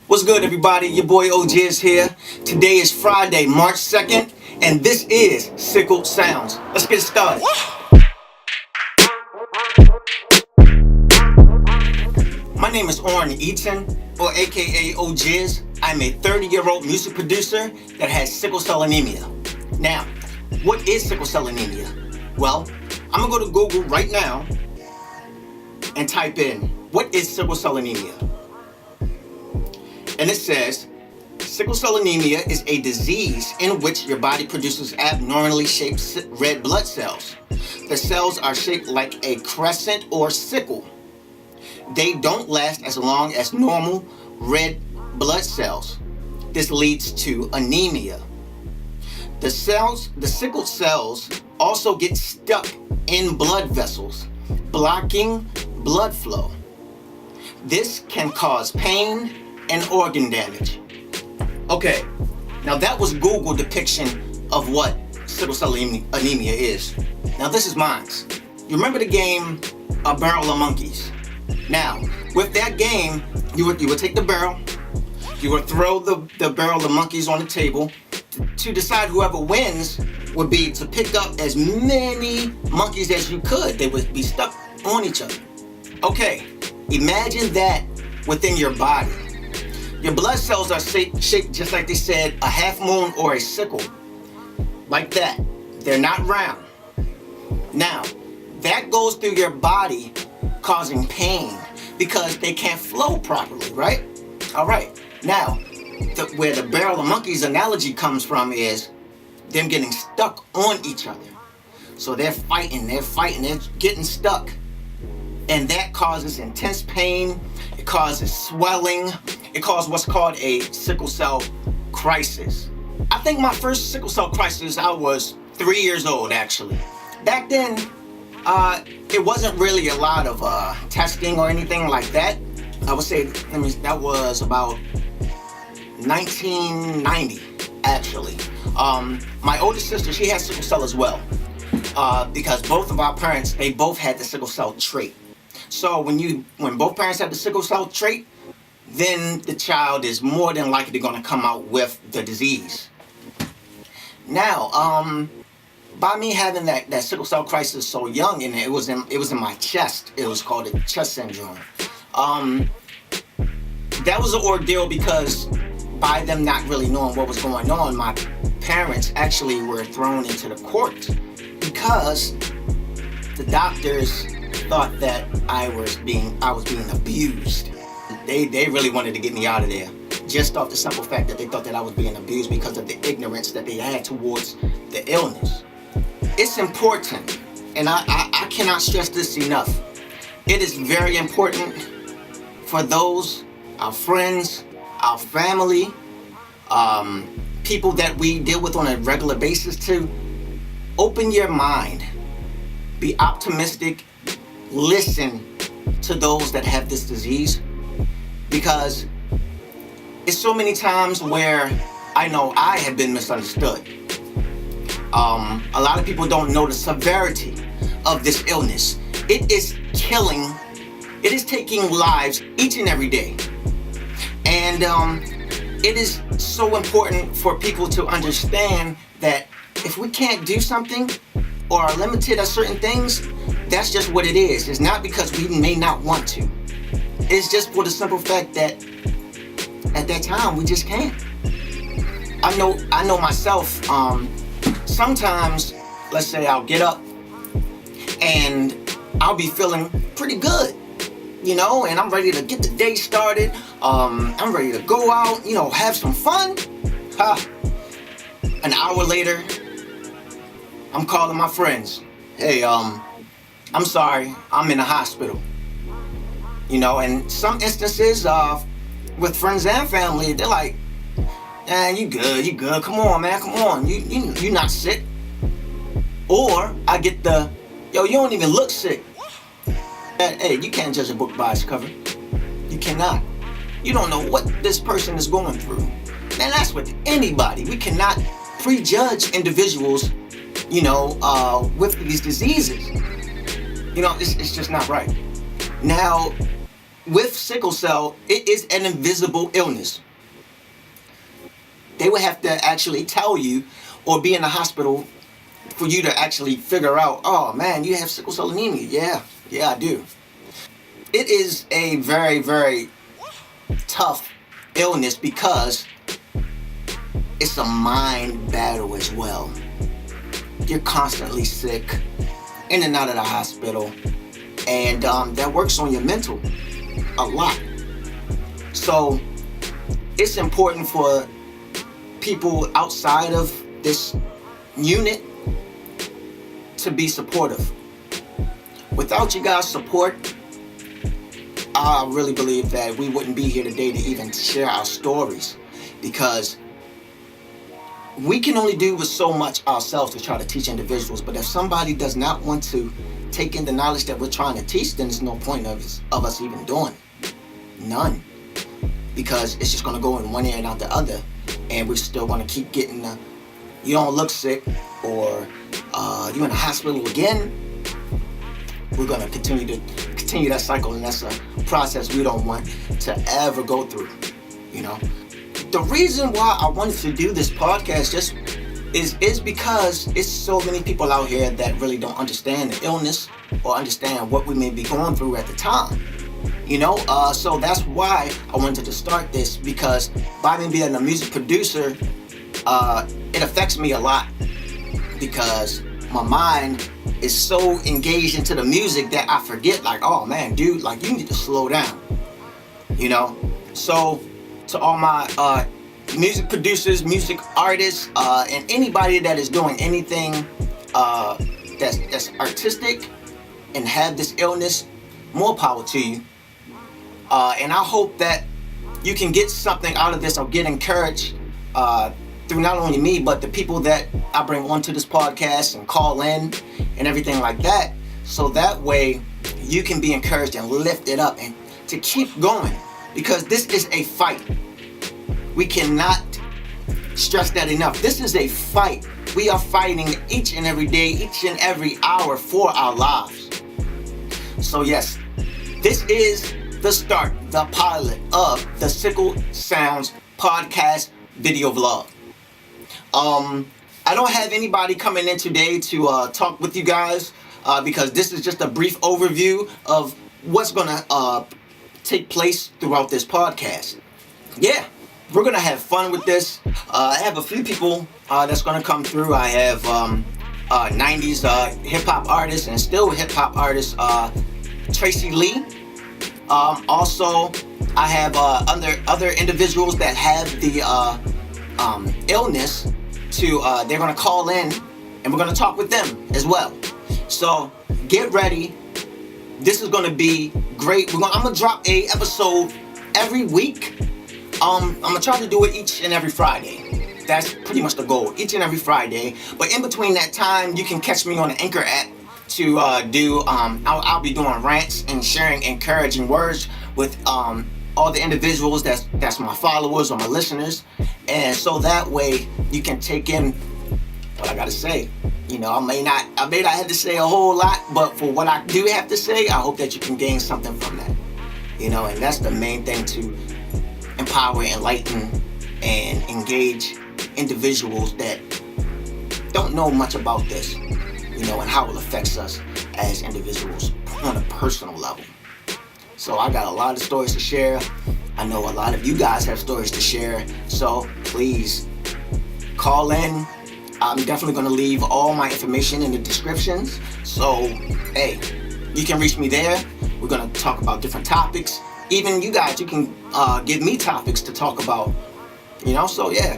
What's good, everybody? Your boy Ojizz here. Today is Friday, March 2nd, and this is Sickle Sounds. Let's get started. My name is Orrin Eaton, or aka Ojizz. I'm a 30-year-old music producer that has sickle cell anemia. Now, what is sickle cell anemia? Well, I'm gonna go to Google right now and type in, what is sickle cell anemia? And it says, sickle cell anemia is a disease in which your body produces abnormally shaped red blood cells. The cells are shaped like a crescent or sickle. They don't last as long as normal red blood cells. This leads to anemia. The sickle cells also get stuck in blood vessels, blocking blood flow. This can cause pain and organ damage. Okay, now that was Google depiction of what sickle cell anemia is. Now this is mine. You remember the game A Barrel of Monkeys? Now, with that game, you would take the barrel, you would throw the barrel of monkeys on the table. To decide whoever wins would be to pick up as many monkeys as you could. They would be stuck on each other. Okay, imagine that within your body. Your blood cells are shaped just like they said, a half moon or a sickle. Like that. They're not round. Now, that goes through your body causing pain because they can't flow properly, right? All right. Now, where the barrel of monkeys analogy comes from is them getting stuck on each other. So they're fighting, they're getting stuck. And that causes intense pain. It causes swelling. It causes what's called a sickle cell crisis. I think my first sickle cell crisis, I was 3 years old, actually. Back then, it wasn't really a lot of testing or anything like that. I would say, that was about 1990, actually. My older sister, she had sickle cell as well. Because both of our parents, they both had the sickle cell trait. So when both parents have the sickle cell trait, then the child is more than likely going to come out with the disease. Now, by me having that sickle cell crisis so young, and it was in my chest. It was called a chest syndrome. That was an ordeal because by them not really knowing what was going on, my parents actually were thrown into the court because the doctors thought that I was being abused. They really wanted to get me out of there, just off the simple fact that they thought that I was being abused because of the ignorance that they had towards the illness. It's important, and I cannot stress this enough. It is very important for those, our friends, our family, people that we deal with on a regular basis, to open your mind, be optimistic, listen to those that have this disease, because it's so many times where I know I have been misunderstood. A lot of people don't know the severity of this illness. It is killing, it is taking lives each and every day. And it is so important for people to understand that if we can't do something or are limited at certain things, that's just what it is. It's not because we may not want to. It's just for the simple fact that at that time we just can't. I know myself, sometimes, let's say I'll get up and I'll be feeling pretty good, and I'm ready to get the day started. I'm ready to go out, have some fun. An hour later, I'm calling my friends. Hey, I'm sorry, I'm in the hospital. And some instances with friends and family, they're like, man, you good, come on, man, come on, you not sick. Or I get you don't even look sick. Hey, you can't judge a book by its cover. You cannot. You don't know what this person is going through. Man, that's with anybody. We cannot prejudge individuals, with these diseases. It's just not right. Now, with sickle cell, it is an invisible illness. They would have to actually tell you or be in the hospital for you to actually figure out, oh man, you have sickle cell anemia. Yeah, I do. It is a very, very tough illness because it's a mind battle as well. You're constantly sick, in and out of the hospital, and that works on your mental a lot. So it's important for people outside of this unit to be supportive. Without you guys' support, I really believe that we wouldn't be here today to even share our stories, because we can only do with so much ourselves to try to teach individuals. But if somebody does not want to take in the knowledge that we're trying to teach, then there's no point of us even doing it. None. Because it's just going to go in one ear and out the other, and we're still going to keep getting you don't look sick, or you're in the hospital again. We're going to continue that cycle, and that's a process we don't want to ever go through, you know. The reason why I wanted to do this podcast just is because it's so many people out here that really don't understand the illness or understand what we may be going through at the time, you know. So that's why I wanted to start this, because by me being a music producer, it affects me a lot, because my mind is so engaged into the music that I forget, like, oh man, dude, like, you need to slow down, you know. So to all my music producers, music artists, and anybody that is doing anything that's artistic and have this illness, more power to you. And I hope that you can get something out of this, or get encouraged through not only me, but the people that I bring onto this podcast and call in and everything like that. So that way you can be encouraged and lifted up and to keep going, because this is a fight. We cannot stress that enough. This is a fight. We are fighting each and every day, each and every hour for our lives. So yes, this is the start, the pilot of the Sickle Sounds podcast video vlog. I don't have anybody coming in today to talk with you guys, because this is just a brief overview of what's gonna take place throughout this podcast. Yeah, we're gonna have fun with this. I have a few people that's gonna come through. I have 90s hip-hop artist and still hip-hop artist Tracy Lee. Also, I have other individuals that have the illness to they're gonna call in, and we're gonna talk with them as well. So get ready. This is gonna be great. I'm gonna drop a episode every week. I'm gonna try to do it each and every Friday. That's pretty much the goal, each and every Friday. But in between that time, you can catch me on the Anchor app to do. I'll be doing rants and sharing encouraging words with all the individuals that's my followers or my listeners, and so that way you can take in what I gotta say. You know, I may not have to say a whole lot, but for what I do have to say, I hope that you can gain something from that. You know, and that's the main thing, to empower, enlighten, and engage individuals that don't know much about this, you know, and how it affects us as individuals on a personal level. So I got a lot of stories to share. I know a lot of you guys have stories to share. So please call in. I'm definitely going to leave all my information in the descriptions. So, hey, you can reach me there. We're going to talk about different topics. Even you guys, you can give me topics to talk about. You know, so yeah,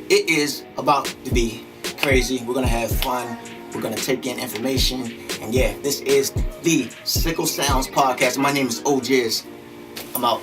it is about to be crazy. We're going to have fun. We're going to take in information. And yeah, this is the Sickle Sounds podcast. My name is Ojizz. I'm out.